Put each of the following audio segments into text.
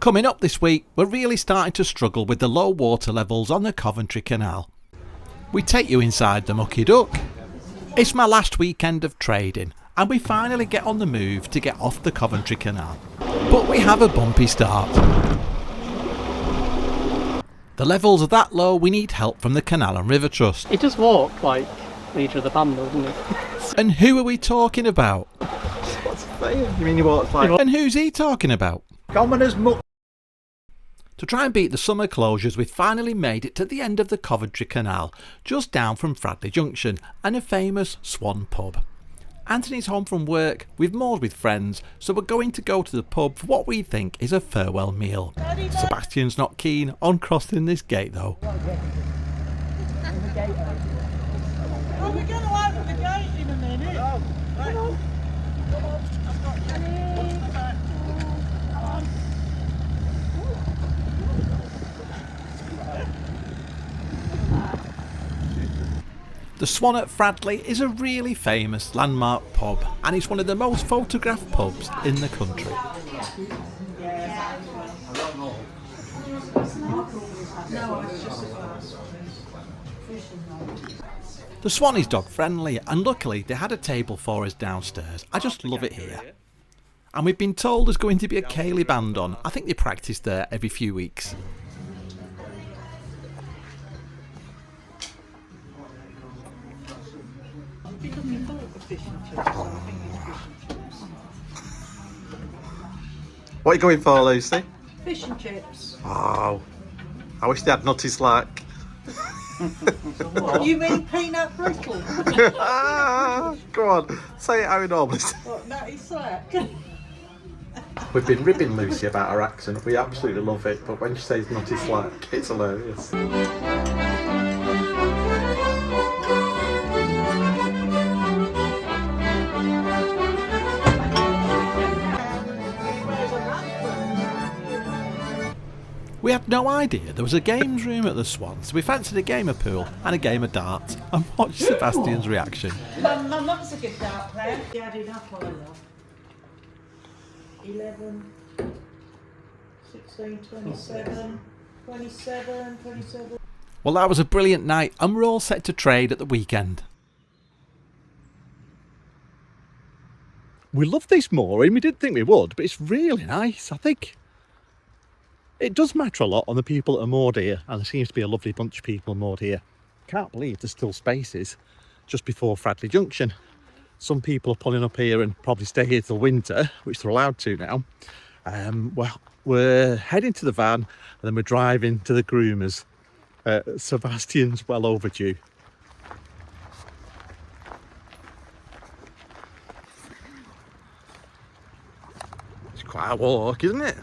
Coming up this week, we're really starting to struggle with the low water levels on the Coventry Canal. We take you inside the mucky duck. It's my last weekend of trading and we finally get on the move to get off the Coventry Canal. But we have a bumpy start. The levels are that low we need help from the Canal River Trust. He just walked like leader of the band, doesn't he? And who are we talking about? You mean he walks like... And who's he talking about? Common as muck. To try and beat the summer closures, we finally made it to the end of the Coventry Canal, just down from Fradley Junction and a famous Swan pub. Anthony's home from work, we've moored with friends, so we're going to go to the pub for what we think is a farewell meal. Sebastian's not keen on crossing this gate though. Well, we're going to open the gate in a minute. Oh, right. Come on. Come on. I've got you. The Swan at Fradley is a really famous landmark pub and it's one of the most photographed pubs in the country. The Swan is dog friendly and luckily they had a table for us downstairs. I just love it here. And we've been told there's going to be a Ceilidh band on. I think they practice there every few weeks. What are you going for, Lucy? Fish and chips. Oh, I wish they had nutty slack. You mean peanut brittle? Go on, say it how it normally is. What, nutty slack? We've been ribbing Lucy about her accent. We absolutely love it, but when she says nutty slack, it's hilarious. We had no idea there was a games room at the Swan, so we fancied a game of pool and a game of darts and watched Sebastian's reaction. My mum's a good dart player. She added up all that. 11, 16, 27, 27, 27. Well, that was a brilliant night and we're all set to trade at the weekend. We love this mooring, we didn't think we would, but it's really nice, I think. It does matter a lot on the people that are moored here, and there seems to be a lovely bunch of people moored here. Can't believe there's still spaces just before Fradley Junction. Some people are pulling up here and probably stay here till winter, which they're allowed to now. Well, we're heading to the van and then we're driving to the groomers. Sebastian's well overdue. It's quite a walk, isn't it?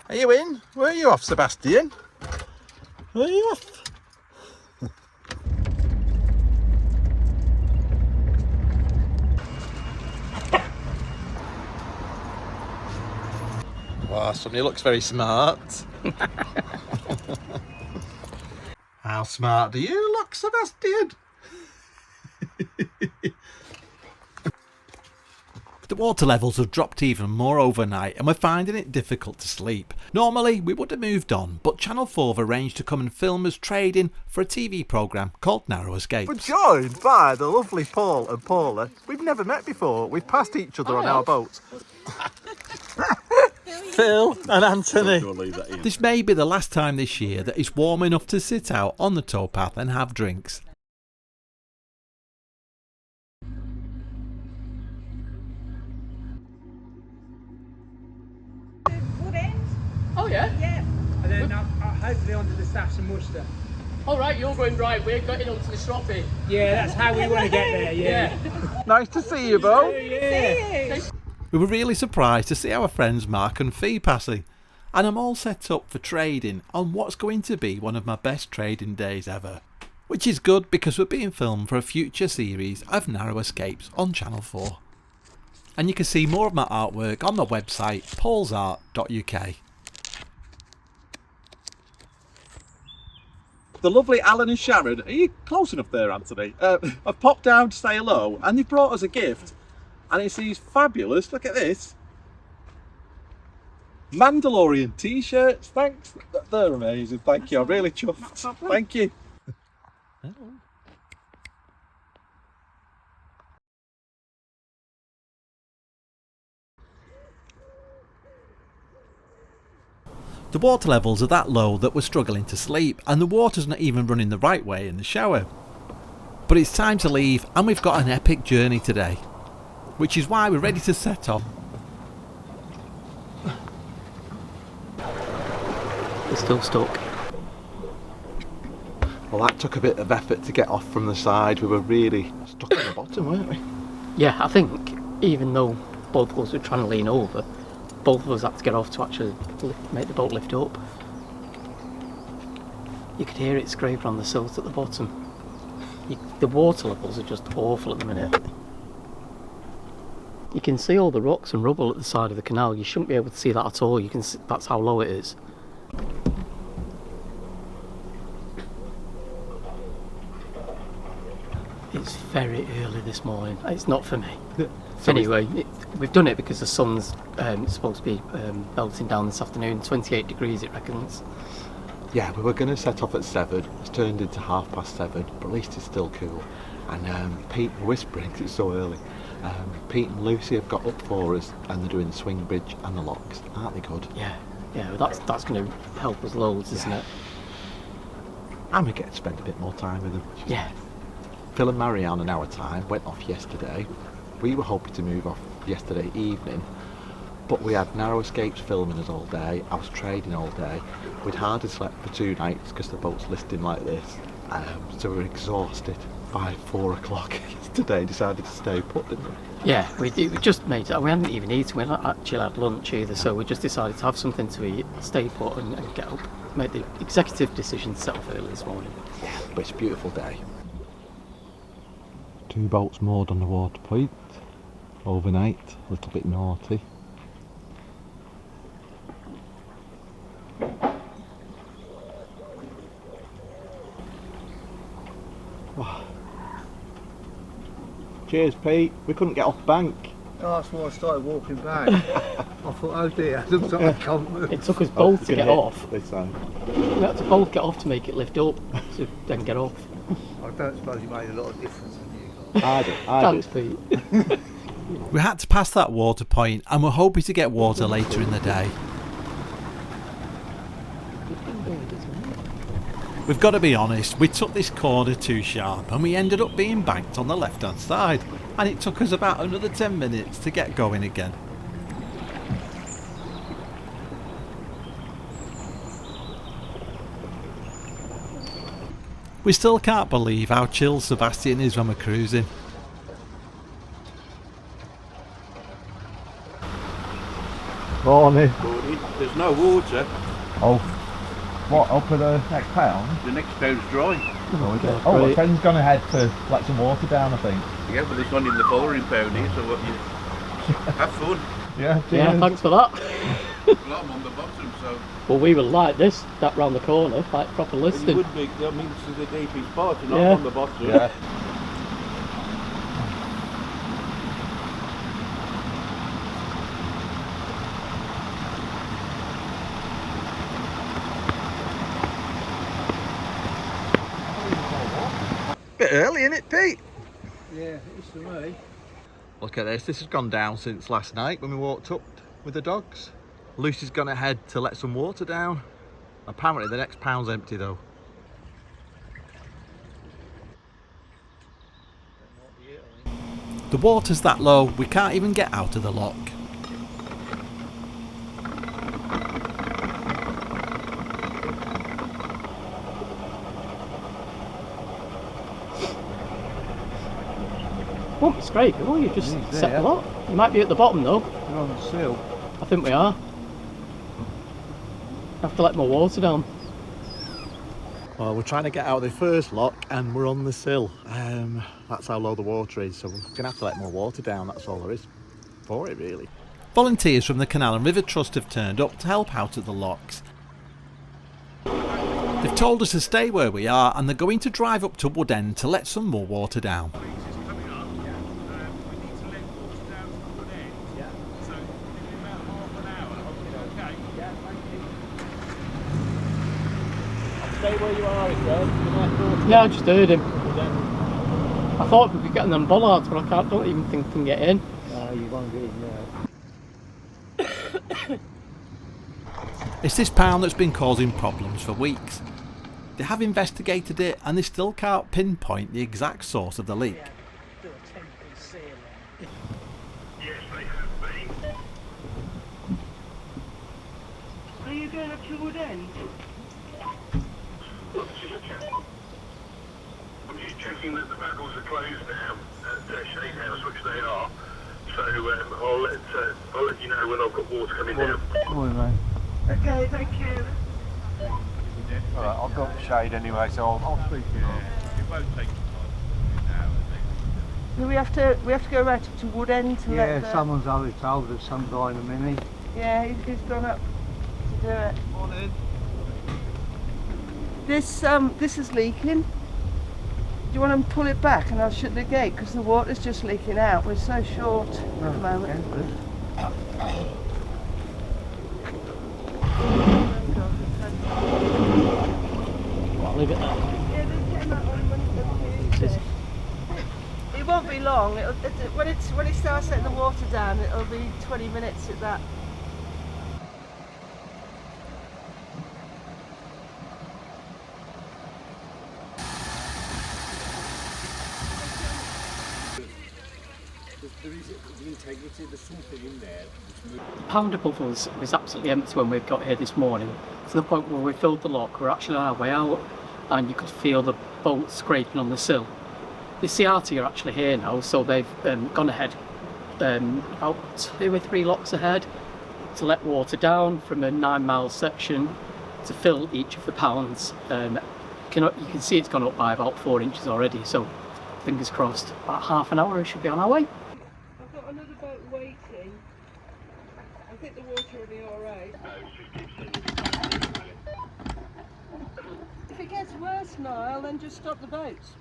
Are you in? Where are you off, Sebastian? Where are you off? Wow, somebody looks very smart. How smart do you look, Sebastian? The water levels have dropped even more overnight and we're finding it difficult to sleep. Normally we would have moved on, but Channel 4 have arranged to come and film us trading for a TV programme called Narrow Escapes. We're joined by the lovely Paul and Paula. We've never met before. We've passed each other on our boats. Phil and Anthony. This may be the last time this year that it's warm enough to sit out on the towpath and have drinks. Oh yeah? Yeah. And then hopefully onto the Staffs Worcester. Alright, you're going right, we're getting onto the Stroppy. Yeah, that's how we want to get there, yeah. Nice to see you both. Yeah. We were really surprised to see our friends Mark and Fee passing, and I'm all set up for trading on what's going to be one of my best trading days ever. Which is good because we're being filmed for a future series of Narrow Escapes on Channel 4. And you can see more of my artwork on my website paulsart.uk. The lovely Alan and Sharon, are you close enough there, Anthony? I've popped down to say hello and they brought us a gift and it's these fabulous, look at this, Mandalorian t-shirts, thanks. They're amazing, thank you. I'm really chuffed. Thank you. The water levels are that low that we're struggling to sleep, and the water's not even running the right way in the shower. But it's time to leave, and we've got an epic journey today, which is why we're ready to set off. We're still stuck. Well, that took a bit of effort to get off from the side. We were really stuck at the bottom, weren't we? Yeah, I think even though both of us were trying to lean over, both of us had to get off to actually make the boat lift up. You could hear it scrape on the silt at the bottom. The water levels are just awful at the minute. You can see all the rocks and rubble at the side of the canal. You shouldn't be able to see that at all. You can see, that's how low it is. It's very early this morning. It's not for me. Anyway, we've done it because the sun's supposed to be melting down this afternoon. 28 degrees it reckons. Yeah, we were going to set off at 7. It's turned into 7:30, but at least it's still cool. And Pete, whispering 'cause it's so early, Pete and Lucy have got up for us, and they're doing the swing bridge and the locks. Aren't they good? Yeah, well, that's going to help us loads, isn't it? And we get to spend a bit more time with them. Yeah. Phil and Marianne in our time went off yesterday. We were hoping to move off yesterday evening, but we had narrow escapes filming us all day. I was trading all day. We'd hardly slept for 2 nights because the boat's listing like this. So we were exhausted by 4 o'clock yesterday. Decided to stay put, didn't we? Yeah, we just made it. We hadn't even eaten. We hadn't actually had lunch either, so we just decided to have something to eat, stay put, and get up. Made the executive decision to set off early this morning. Yeah, but it's a beautiful day. 2 boats moored on the water point overnight, a little bit naughty. Oh. Cheers, Pete. We couldn't get off bank. Oh, that's why I started walking back. I thought, oh dear, it looks like I can't move. It took us both to get off. This time. We had to both get off to make it lift up, to then get off. I don't suppose you made a lot of difference in you. I Thanks, Pete. We had to pass that water point, and we're hoping to get water later in the day. We've got to be honest, we took this corner too sharp and we ended up being banked on the left hand side, and it took us about another 10 minutes to get going again. We still can't believe how chill Sebastian is when we're cruising. Morning. There's no water. Oh, what, up at the next pound? The next pound's dry. Oh, my friend's gone ahead to let some water down, I think. Yeah, but there's none in the following pound here, so what you have fun. Yeah, Yeah, thanks for that. Well, I'm on the bottom, so Well, we were like this, that round the corner, like proper it listing. would be. I mean, this is the deepest part, and Yeah. I'm on the bottom. Yeah. Bit early, isn't it, Pete? Yeah, it's for me. Look at this. This has gone down since last night when we walked up with the dogs. Lucy's gone ahead to let some water down. Apparently the next pound's empty though. The water's that low we can't even get out of the lock. Won't be scraping, will you? Just He's set there. the lock. You might be at the bottom though. You're on the sill. I think we are. Have to let more water down. Well, we're trying to get out of the first lock and we're on the sill. That's how low the water is, so we're going to have to let more water down. That's all there is for it, really. Volunteers from the Canal River Trust have turned up to help out at the locks. They've told us to stay where we are, and they're going to drive up to Wood End to let some more water down. Stay where you are, he said. Yeah, I just heard him. I thought we'd be getting them bollards, but I don't even think we can get in. No, you won't get in there. It's this pound that's been causing problems for weeks. They have investigated it and they still can't pinpoint the exact source of the leak. Are you going up to Wood End? I'm just checking that the vessels are closed now at Shade House, which they are. So I'll let you know when I've got water coming down. Morning, mate. Okay, thank you. Alright, I've got the shade anyway, so I'll speak to you. It won't take time. Do we have to go right up to Wood End to let the... Someone's already told us, some guy in a mini. Yeah, he's gone up to do it. Morning. This is leaking. Do you want to pull it back and I'll shut the gate because the water's just leaking out. We're so short at the moment. I'll leave it there. Yeah, they came out when it won't be long. When it starts letting the water down, it'll be 20 minutes at that. There is integrity, there's something in there. The pound above us was absolutely empty when we got here this morning, to the point where we filled the lock. We're actually on our way out and you could feel the boat scraping on the sill. The CRT are actually here now, so they've gone ahead about 2 or 3 locks ahead to let water down from a 9-mile section to fill each of the pounds. You can see it's gone up by about 4 inches already, so fingers crossed, about half an hour we should be on our way. I've got another boat waiting. I think the water will be alright. If it gets worse, Niall, then just stop the boats.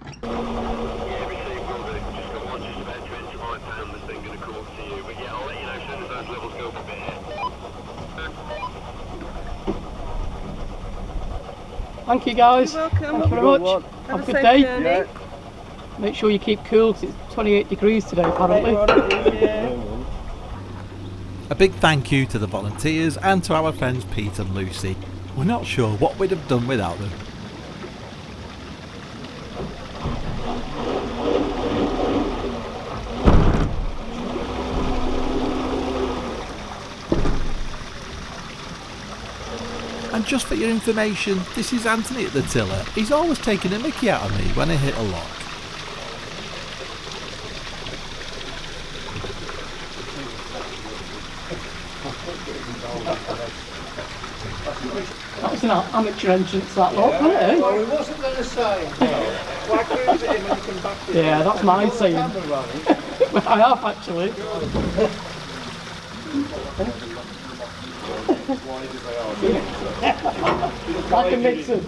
Yeah, everything will do. Just got one just about 25 pound that's then going to come up to you. But yeah, I'll let you know as soon as those levels go up a bit here. Thank you guys. You're welcome. Thank you very much. Have a good day. Journey. Make sure you keep cool because it's 28 degrees today apparently. Yeah. A big thank you to the volunteers and to our friends Pete and Lucy. We're not sure what we'd have done without them. And just for your information, this is Anthony at the tiller. He's always taking a mickey out of me when I hit a lock. That was an amateur entrance, that lock, wasn't it? Well, we wasn't going to say. Why cruise it in when you come back to it? Yeah, that's my saying. I have actually. Like a mixer.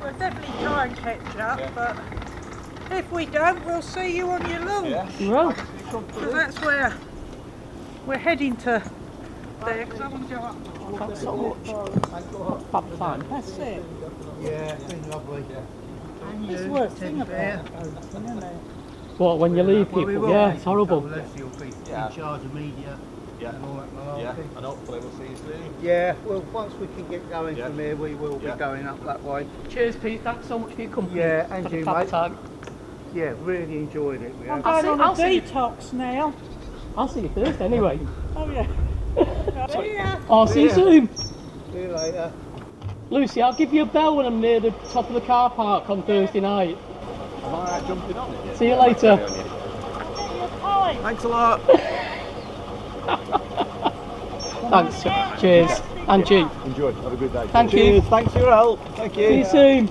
We'll definitely try and catch up, but if we don't, we'll see you on your launch. Well, So that's where we're heading to there, because I want to go up. that's so much. Fab time. That's it. Yeah, it's been lovely. It's worth thinking about. What, when you leave Well, we people? will Yeah, be. it's horrible. Leslie will be in charge of media and all that malarkey. And hopefully we'll see you soon. Yeah, well, once we can get going from here, we will be going up that way. Cheers, Pete. Thanks so much for your company. Yeah, and Had a you, fab mate. time. Yeah, really enjoyed it. We I'm have. going on I'll a see you. detox now. I'll see you Thursday anyway. Oh yeah. See ya. I'll see you soon. See you later. Lucy, I'll give you a bell when I'm near the top of the car park on Thursday night. Am I jumping on it? See you later. Thanks a lot. Thanks. Cheers. And you. Enjoy. Have a good day. Thank you. Cheers. Thanks for your help. Thank you. See you soon.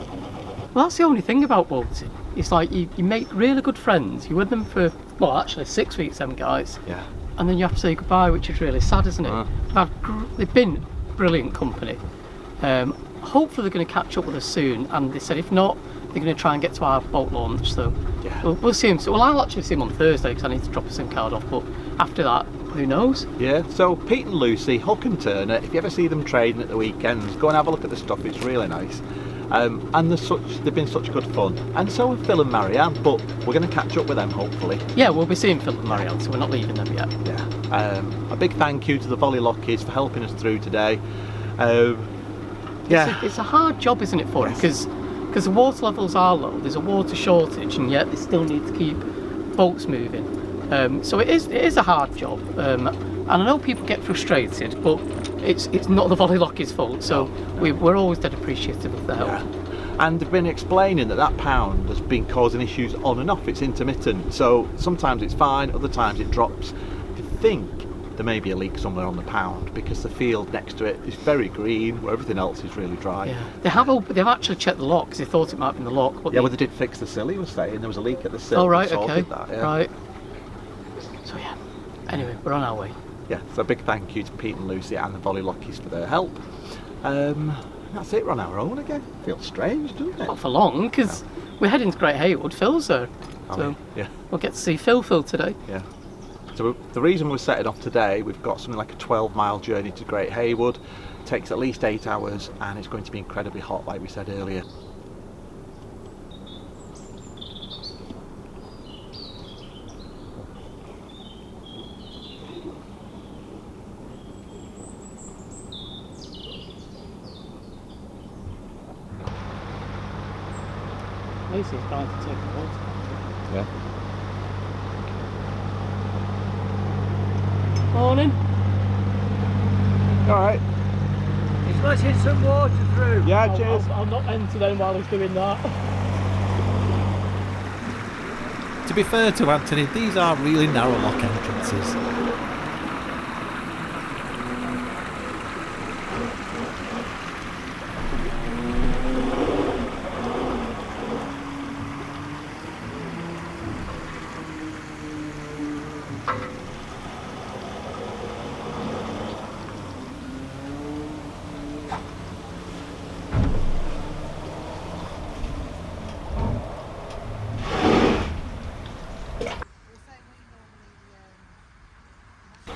Well, that's the only thing about boating. It's like you make really good friends. You're with them for, well, actually 6 weeks, them guys. Yeah. And then you have to say goodbye, which is really sad, isn't it? They've been brilliant company. Hopefully they're going to catch up with us soon. And they said if not, they're going to try and get to our boat launch. So Yeah. we'll see them. Well, I'll actually see them on Thursday because I need to drop a SIM card off. But after that, who knows? Yeah, so Pete and Lucy, Huck and Turner, if you ever see them trading at the weekends, go and have a look at the stuff, it's really nice. And they've been such good fun. And so have Phil and Marianne, but we're going to catch up with them hopefully. Yeah, we'll be seeing Phil and Marianne, so we're not leaving them yet. Yeah. A big thank you to the Volley Lockies for helping us through today. It's a hard job, isn't it, for them? Because the water levels are low, there's a water shortage, and yet they still need to keep boats moving. So it is a hard job. And I know people get frustrated, but it's not the Volley Lockies' fault. So we're always dead appreciative of their help. Yeah. And they've been explaining that pound has been causing issues on and off. It's intermittent, so sometimes it's fine, other times it drops. I think there may be a leak somewhere on the pound because the field next to it is very green, where everything else is really dry. Yeah, they've actually checked the lock because they thought it might have been the lock. But yeah, well, they did fix the sill. He was saying there was a leak at the sill. Oh right, They okay, sorted that, yeah. right. So yeah. Anyway, we're on our way. Yeah, so a big thank you to Pete and Lucy and the Volley Lockies for their help. That's it, we're on our own again. Feels strange, doesn't it? Not for long, because we're heading to Great Haywood. Phil's there. So yeah. We'll get to see Phil today. Yeah. So the reason we're setting off today, we've got something like a 12-mile journey to Great Haywood. It takes at least 8 hours and it's going to be incredibly hot, like we said earlier. Lucy's trying to take the water. Yeah. Morning. Alright. He's letting some water through. Yeah, cheers. I'll not enter them while he's doing that. To be fair to Anthony, these are really narrow lock entrances.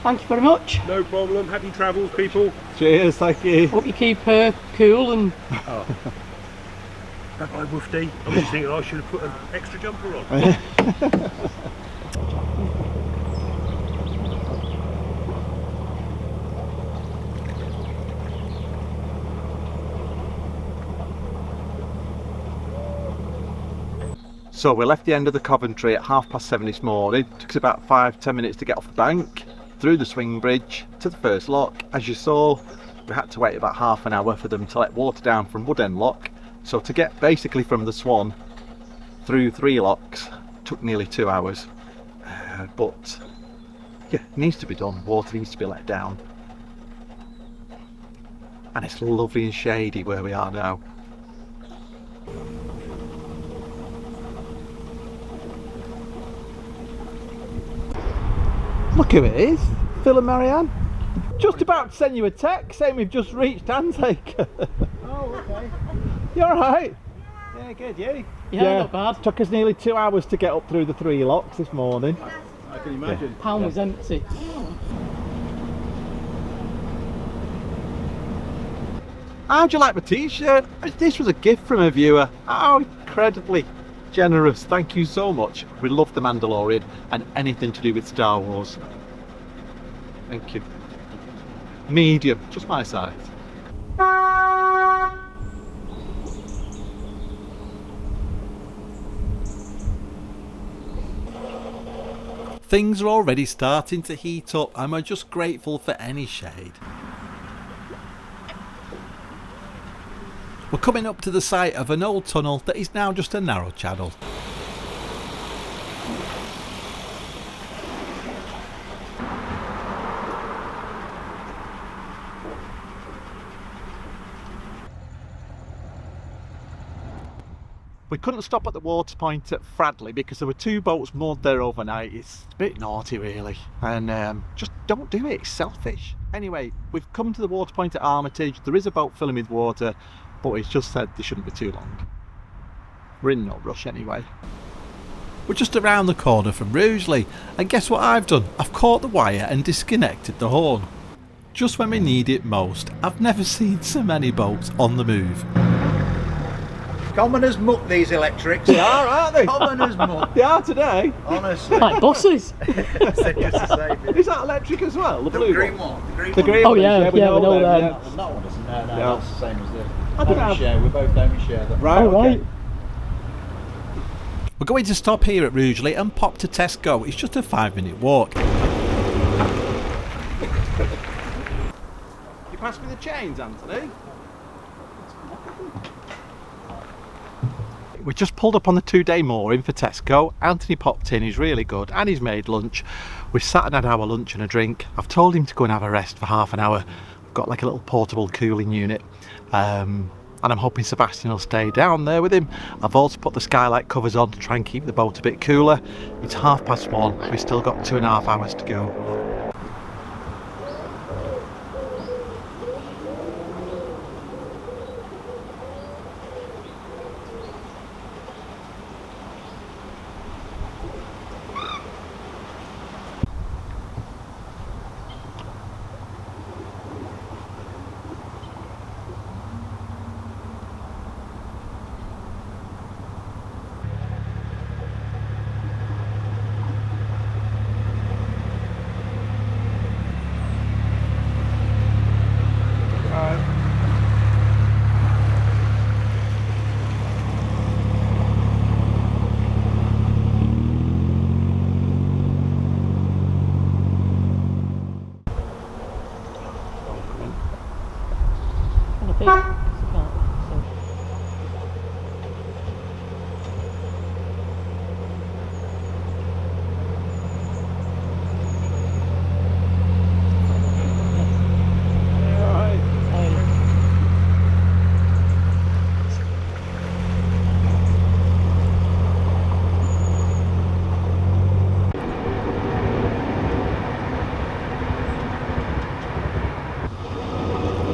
Thank you very much. No problem. Happy travels, people. Cheers, thank you. Hope you keep cool and... Back by Woofty. I was thinking I should have put an extra jumper on. So we left the end of the Coventry at 7:30 this morning. Took us about 5-10 minutes to get off the bank, through the swing bridge to the first lock. As you saw, we had to wait about half an hour for them to let water down from Woodend Lock. So to get basically from the Swan through 3 locks took nearly 2 hours. But yeah, it needs to be done. Water needs to be let down. And it's lovely and shady where we are now. Look who it is, Phil and Marianne. Just about to send you a text saying we've just reached Antaker. Oh, okay. You alright? Yeah, good, you? Yeah, not bad. Took us nearly 2 hours to get up through the 3 locks this morning. I can imagine. Pound was empty. How'd you like my t-shirt? This was a gift from a viewer. How incredibly generous. Thank you so much. We love The Mandalorian and anything to do with Star Wars. Thank you. Medium, just my size. Things are already starting to heat up and we're just grateful for any shade. We're coming up to the site of an old tunnel that is now just a narrow channel. We couldn't stop at the water point at Fradley because there were 2 boats moored there overnight. It's a bit naughty really, and just don't do it, it's selfish. Anyway, we've come to the water point at Armitage. There is a boat filling with water, but it's just said they shouldn't be too long. We're in no rush anyway. We're just around the corner from Rugeley, and guess what I've done? I've caught the wire and disconnected the horn. Just when we need it most. I've never seen so many boats on the move. Common as muck, these electrics. They are, aren't they? Common as muck. They are today. Honestly. Like buses. Just the same. Is that electric as well? The blue green one? one. The green Oh one, yeah, we know them. yeah. Not one, isn't it? No, No. that's the same as the I don't know. share. We're both only share them. Right, Oh, okay. right. We're going to stop here at Rugeley and pop to Tesco. It's just a 5-minute walk. You pass me the chains, Anthony? We just pulled up on the 2-day mooring for Tesco. Anthony popped in, he's really good, and he's made lunch. We've sat and had our lunch and a drink. I've told him to go and have a rest for half an hour. We've got like a little portable cooling unit. And I'm hoping Sebastian will stay down there with him. I've also put the skylight covers on to try and keep the boat a bit cooler. It's 1:30. We've still got 2.5 hours to go.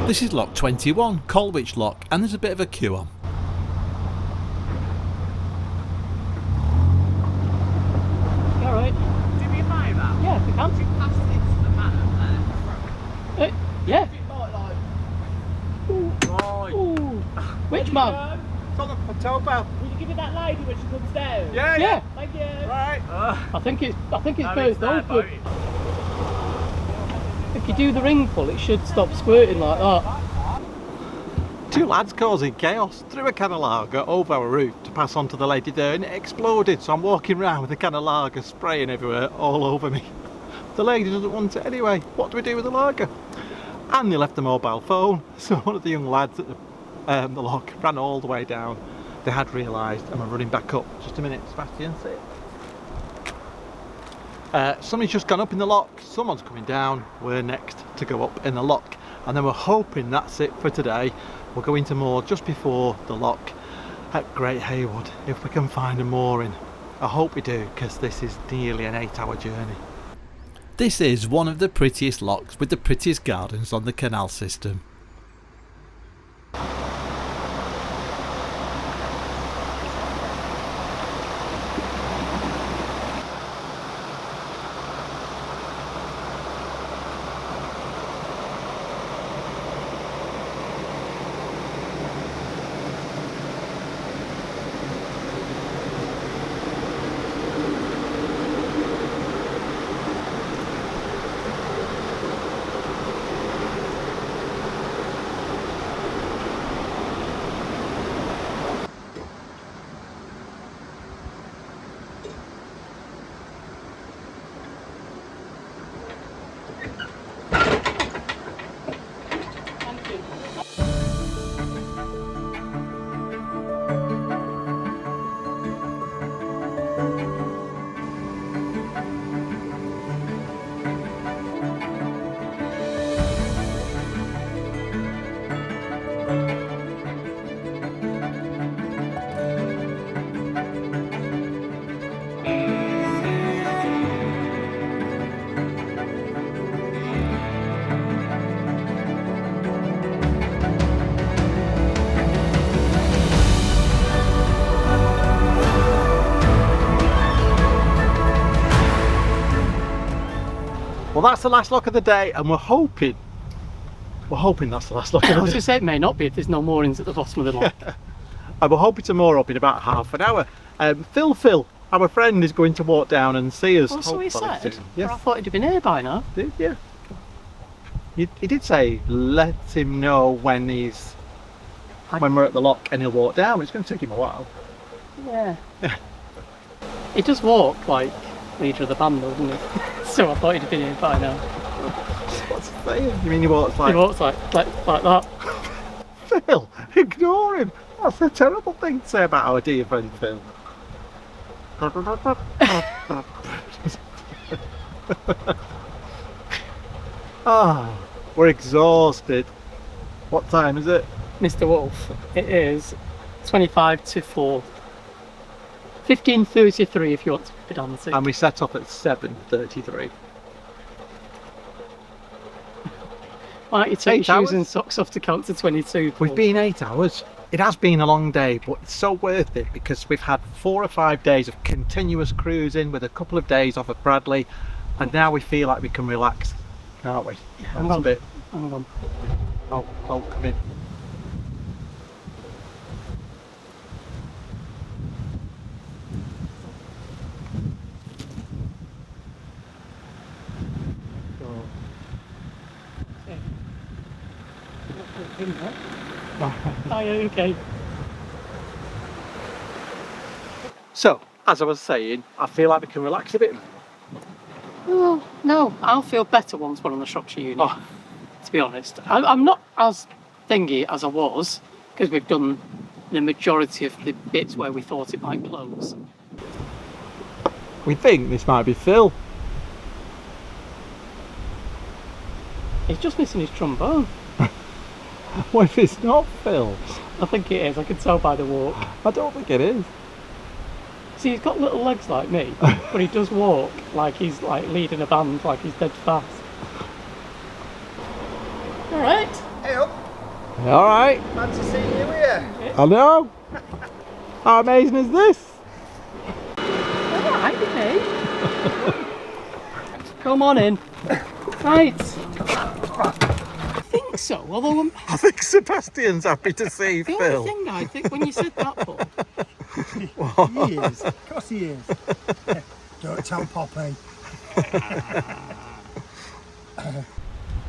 This is lock 21, Colwich Lock, and there's a bit of a queue on. You alright? Do you mean my van? Yeah, if we can. Past it's the manor there. Yeah. Right. Ooh. Which man? It's on the tow path. Will you give it that lady when she comes down? Yeah. Thank you. Right. I think it's No, both their open. boat. If you do the ring pull, it should stop squirting like that. 2 lads causing chaos. Threw a can of lager over our roof to pass on to the lady there, and it exploded, so I'm walking around with a can of lager spraying everywhere all over me. The lady doesn't want it anyway. What do we do with the lager? And they left the mobile phone, so one of the young lads at the lock ran all the way down. They had realised and were running back up. Just a minute, Sebastian, sit. Somebody's just gone up in the lock, someone's coming down, we're next to go up in the lock, and then we're hoping that's it for today. We'll go into moor just before the lock at Great Haywood if we can find a mooring. I hope we do, because this is nearly an 8-hour journey. This is one of the prettiest locks with the prettiest gardens on the canal system. Well, that's the last lock of the day, and we're hoping that's the last lock of I the was day. going to say it may not be if there's no moorings at the bottom of the lock. And we're hoping to moor up in about half an hour. Phil, our friend, is going to walk down and see us. Oh, so he hopefully said? soon. Well, Yes, I thought he'd have been here by now. yeah. He did say let him know when we're at the lock and he'll walk down. It's going to take him a while. Yeah. He does walk like leader of the band, doesn't he? So I thought he'd have been here by now. What's he saying? You mean he walks like... He walks like that. Phil, ignore him. That's a terrible thing to say about our dear friend Phil. Ah, we're exhausted. What time is it? Mr. Wolf, it is 25 to 4. 15:33 if you want to be dancing. And we set off at 7:33. Why don't you take 8 your hours? shoes and socks off to count to 22? We've been 8 hours. It has been a long day, but it's so worth it because we've had 4 or 5 days of continuous cruising with a couple of days off at Fradley, and now we feel like we can relax, can't we? Hang That's on. a bit. Hang on. Oh, come in. Oh, yeah, okay. So, as I was saying, I feel like we can relax a bit. Well, no, I'll feel better once we're on the Shropshire Union, Oh. to be honest. I'm not as thingy as I was, because we've done the majority of the bits where we thought it might close. We think this might be Phil. He's just missing his trombone. What if it's not Phil? I think it is, I can tell by the walk. I don't think it is. See, he's got little legs like me, but he does walk like he's like leading a band, like he's dead fast. All right. Hey up, All right. fancy seeing you here. I know. How amazing is this? All right, okay. Come on in. Right. I think so, although I think Sebastian's happy to see the Phil. only thing I think when you said that, Paul, He is, of course he is. Don't tell Poppy.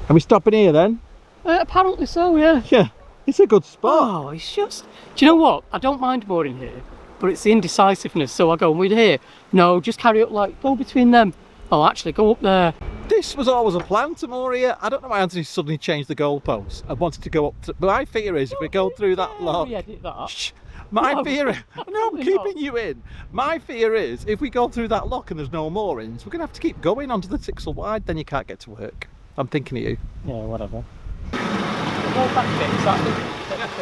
Are we stopping here then? apparently so, yeah. Yeah, it's a good spot. Oh, it's just, do you know what? I don't mind mooring here, but it's the indecisiveness. So I go, we're here. No, just carry up, like, go between them. Oh, actually, go up there. This was always a plan to moor here. I don't know why Anthony suddenly changed the goalposts and wanted to go up to... But my fear is if we go through that lock... We edit that. Shh. My No, fear... No, I'm absolutely keeping not. you in. My fear is if we go through that lock and there's no moorings, we're going to have to keep going onto the Tixel Wide, then you can't get to work. I'm thinking of you. Yeah, whatever. Go back a bit, That's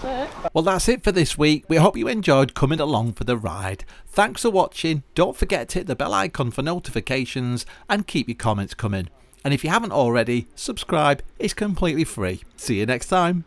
it. Well, that's it for this week. We hope you enjoyed coming along for the ride. Thanks for watching. Don't forget to hit the bell icon for notifications and keep your comments coming. And if you haven't already, subscribe. It's completely free. See you next time.